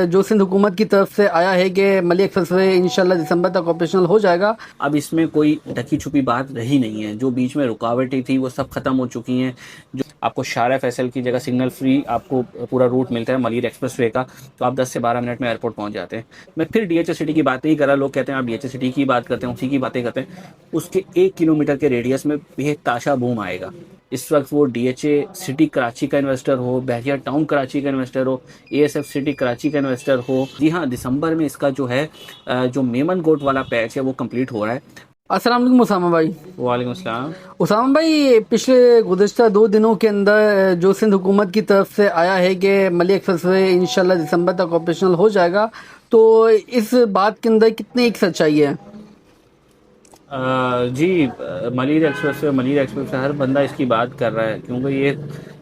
जो सिंध हुकूमत की तरफ से आया है कि मली एक्सप्रेसवे इंशाल्लाह दिसंबर तक ऑपरेशनल हो जाएगा। अब इसमें कोई ढकी छुपी बात रही नहीं है। जो बीच में रुकावटें थी वो सब खत्म हो चुकी हैं। जो आपको शारा फैसल की जगह सिग्नल फ्री आपको पूरा रूट मिलता है मलीर एक्सप्रेसवे का, तो आप 10 से 12 मिनट में एयरपोर्ट पहुंच जाते हैं। मैं फिर डीएचए सिटी की बात नहीं कर रहा। लोग कहते हैं आप डीएचए सिटी की बात करते हैं, उसी की बातें करते हैं। उसके 1 किलोमीटर के रेडियस में बेताशा बूम आएगा। इस वक्त वो डीएचए सिटी कराची का इन्वेस्टर हो, बहरिया टाउन कराची का इन्वेस्टर हो, एएसएफ सिटी कराची का इन्वेस्टर हो, जी हाँ, दिसंबर में इसका जो है जो मेमन गोट वाला पैच है वो कंप्लीट हो रहा है। अस्सलाम वालेकुम उसामा भाई। वालेकुम अस्सलाम। उसामा भाई, पिछले गुज़िश्ता 2 दिनों के अंदर जो सिंध हुकूमत की तरफ से आया है कि मली एक्सप्रेसवे इंशाल्लाह दिसंबर तक ऑपरेशनल हो जाएगा, तो इस बात के अंदर कितनी एक सच्चाई है? जी, मलीर एक्सप्रेस हर बंदा इसकी बात कर रहा है, क्योंकि ये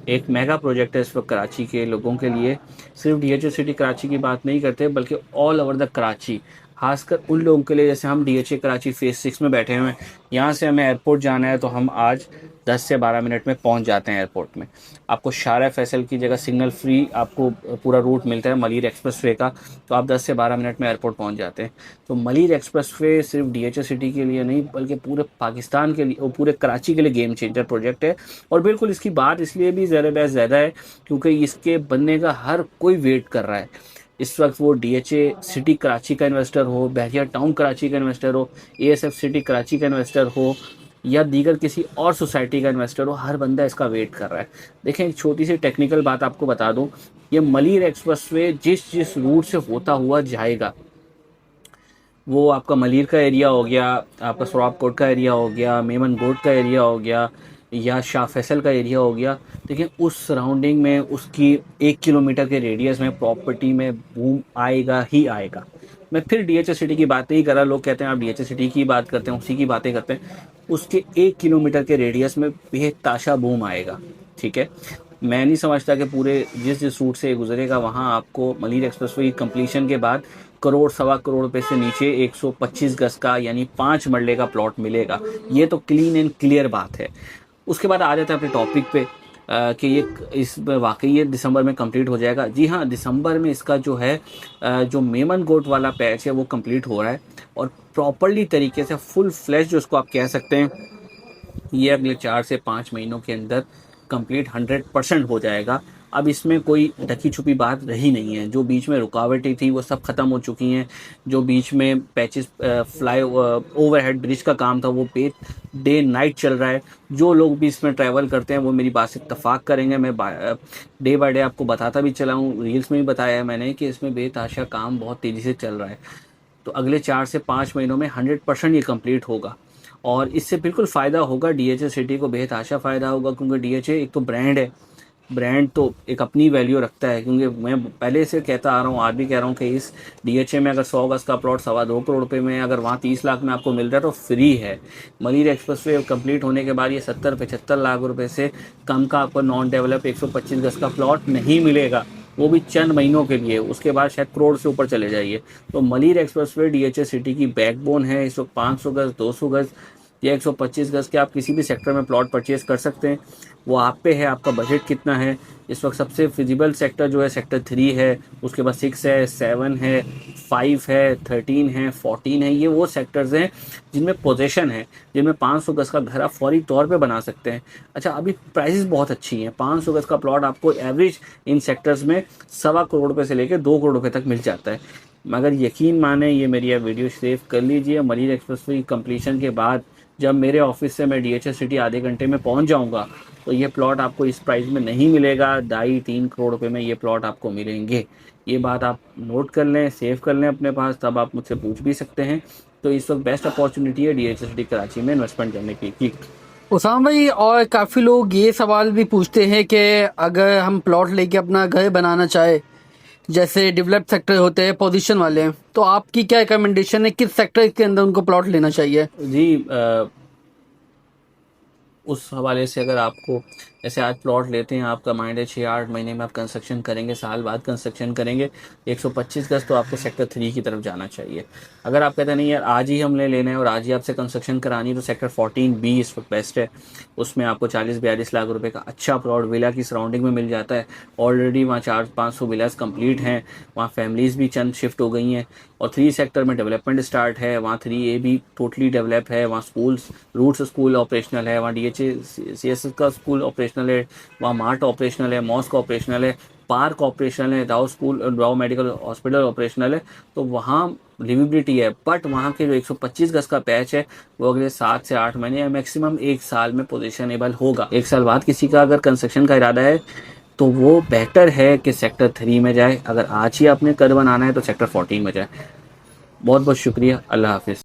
एक मेगा प्रोजेक्ट है इस वक्त कराची के लोगों के लिए। सिर्फ डीएचए सिटी कराची की बात नहीं करते, बल्कि ऑल ओवर द कराची, खासकर उन लोगों के लिए जैसे हम डीएचए कराची फेज 6 में बैठे हुए हैं। यहाँ से हमें एयरपोर्ट जाना है तो हम आज 10 से 12 मिनट में पहुँच जाते हैं एयरपोर्ट में। आपको शारा फैसल की जगह सिग्नल फ्री आपको पूरा रूट मिलता है मलीर एक्सप्रेसवे का, तो आप 10 से 12 मिनट में एयरपोर्ट पहुँच जाते हैं। तो मलीर एक्सप्रेसवे सिर्फ डीएचए सिटी के लिए नहीं, बल्कि पूरे पाकिस्तान के लिए और पूरे कराची के लिए गेम चेंजर प्रोजेक्ट है। और बिल्कुल इसकी बात इसलिए भी ज़रा बहस ज़्यादा है क्योंकि इसके बनने का हर कोई वेट कर रहा है। इस वक्त वो डीएचए सिटी कराची का इन्वेस्टर हो, बहरिया टाउन कराची का इन्वेस्टर हो, एएसएफ सिटी कराची का इन्वेस्टर हो, या दीगर किसी और सोसाइटी का इन्वेस्टर हो, हर बंदा इसका वेट कर रहा है। देखें, एक छोटी सी टेक्निकल बात आपको बता दूं, ये मलीर एक्सप्रेसवे जिस जिस रूट से होता हुआ जाएगा, वो आपका मलीर का एरिया हो गया, आपका सोराब कोट का एरिया हो गया, मेमन गोट का एरिया हो गया, या शाह फैसल का एरिया हो गया, देखिए उस सराउंडिंग में उसकी 1 किलोमीटर के रेडियस में प्रॉपर्टी में बूम आएगा ही आएगा। मैं फिर डीएचए सिटी की बात नहीं कर रहा। लोग कहते हैं आप डीएचए सिटी की बात करते हैं, उसी की बातें करते हैं। उसके 1 किलोमीटर के रेडियस में बेताशा बूम आएगा। ठीक है, मैं नहीं समझता कि पूरे जिस जिस रूट से गुजरेगा वहाँ आपको मलीर एक्सप्रेसवे की कंप्लीशन के बाद करोड़ सवा करोड़ रुपए से नीचे 125 गज का यानी 5 मरले का प्लॉट मिलेगा। ये तो क्लीन एंड क्लियर बात है। उसके बाद आ जाता है अपने टॉपिक पे कि ये इस वाकई ये दिसंबर में कंप्लीट हो जाएगा। जी हाँ, दिसंबर में इसका जो है जो मेमन गोट वाला पैच है वो कंप्लीट हो रहा है, और प्रॉपरली तरीके से फुल फ्लैश जो उसको आप कह सकते हैं, ये अगले 4 से 5 महीनों के अंदर कंप्लीट 100% हो जाएगा। अब इसमें कोई ढकी छुपी बात रही नहीं है। जो बीच में रुकावटें थी वो सब खत्म हो चुकी हैं। जो बीच में पैचेस फ्लाई ओवरहेड ब्रिज का काम था वो डे नाइट चल रहा है। जो लोग भी इसमें ट्रैवल करते हैं वो मेरी बात से इत्तफाक करेंगे। मैं डे बाय डे आपको बताता भी चला हूँ, रील्स में भी बताया है मैंने कि इसमें बेतहाशा काम बहुत तेज़ी से चल रहा है। तो अगले 4 से 5 महीनों में 100% ये कंप्लीट होगा, और इससे बिल्कुल फ़ायदा होगा डीएचए सिटी को, बेहताशा फ़ायदा होगा। क्योंकि डीएचए एक तो ब्रांड है, ब्रांड तो एक अपनी वैल्यू रखता है। क्योंकि मैं पहले से कहता आ रहा हूँ, आज भी कह रहा हूँ कि इस डीएचए में अगर 100 गज का प्लॉट 2.25 करोड़ रुपए में, अगर वहाँ 30 लाख में आपको मिल रहा है तो फ्री है। मलीर एक्सप्रेसवे कंप्लीट होने के बाद ये 70-75 लाख रुपए से कम का आपको नॉन डेवलप 125 गज का प्लॉट नहीं मिलेगा, वो भी चंद महीनों के लिए। उसके बाद शायद करोड़ से ऊपर चले जाइए। तो मलीर एक्सप्रेसवे डीएचए सिटी की बैकबोन है। इस वक्त 500 गज, 200 गज या 125 गज के आप किसी भी सेक्टर में प्लॉट परचेज कर सकते हैं। वो आप पे है, आपका बजट कितना है। इस वक्त सबसे फिजिबल सेक्टर जो है सेक्टर 3 है, उसके बाद 6 है, 7 है, 5 है, 13 है, 14 है। ये वो सेक्टर्स हैं जिनमें पोजीशन है, जिनमें 500 गज का घर आप फौरी तौर पे बना सकते हैं। अच्छा, अभी प्राइसेस बहुत अच्छी हैं। 500 गज का प्लॉट आपको एवरेज इन सेक्टर्स में 1.25 करोड़ रुपये से लेकर 2 करोड़ रुपये तक मिल जाता है। मगर यकीन माने, ये मेरी वीडियो सेव कर लीजिए, मलीर एक्सप्रेसवे की कंप्लीशन के बाद जब मेरे ऑफिस से मैं डीएचए सिटी आधे घंटे में पहुंच जाऊंगा तो ये प्लॉट आपको इस प्राइस में नहीं मिलेगा। 2.5-3 करोड़ रुपए में ये प्लॉट आपको मिलेंगे। ये बात आप नोट कर लें, सेव कर लें अपने पास, तब आप मुझसे पूछ भी सकते हैं। तो इस वक्त बेस्ट अपॉर्चुनिटी है डीएचए सिटी कराची में इन्वेस्टमेंट करने की। उसामा भाई, और काफ़ी लोग ये सवाल भी पूछते हैं कि अगर हम प्लॉट लेके अपना घर बनाना चाहे, जैसे डेवलप सेक्टर होते हैं पोजीशन वाले, तो आपकी क्या रिकमेंडेशन है, किस सेक्टर के अंदर उनको प्लॉट लेना चाहिए? जी, उस हवाले से अगर आपको ऐसे आज प्लॉट लेते हैं, आपका माइंड है 6-8 महीने में आप कंस्ट्रक्शन करेंगे, साल बाद कंस्ट्रक्शन करेंगे, 125 गज तो आपको सेक्टर 3 की तरफ जाना चाहिए। अगर आप कहते हैं नहीं यार आज ही हमने लेना है और आज ही आपसे कंस्ट्रक्शन करानी है, तो सेक्टर 14B इस वक्त बेस्ट है। उसमें आपको 40-42 लाख रुपए का अच्छा प्लॉट विला की सराउंडिंग में मिल जाता है। ऑलरेडी वहाँ 400-500 विलास कंप्लीट हैं, वहाँ फैमिलीज़ भी चंद शिफ्ट हो गई हैं, और 3 सेक्टर में डेवलपमेंट स्टार्ट है। वहाँ 3A भी टोटली डेवलप है, वहाँ स्कूल्स रूट्स स्कूल ऑपरेशनल है, वहाँ DHA-CSS का स्कूल ऑपरेशनल है, वहाँ मार्ट ऑपरेशनल है, मॉस्क ऑपरेशनल है, पार्क ऑपरेशनल है, Rao school Rao medical hospital operational है। तो वहाँ लिविबिलिटी है, बट वहाँ के जो 125 गज का पैच है वो अगले 7 से 8 महीने या मैक्सिमम 1 साल में पोजिशनेबल होगा। 1 साल बाद किसी का अगर कंस्ट्रक्शन का इरादा है तो वो बेहतर है कि सेक्टर 3 में जाए। अगर आज ही आपने घर बनाना है तो सेक्टर 14 में जाए। बहुत बहुत शुक्रिया, अल्लाह हाफिज़।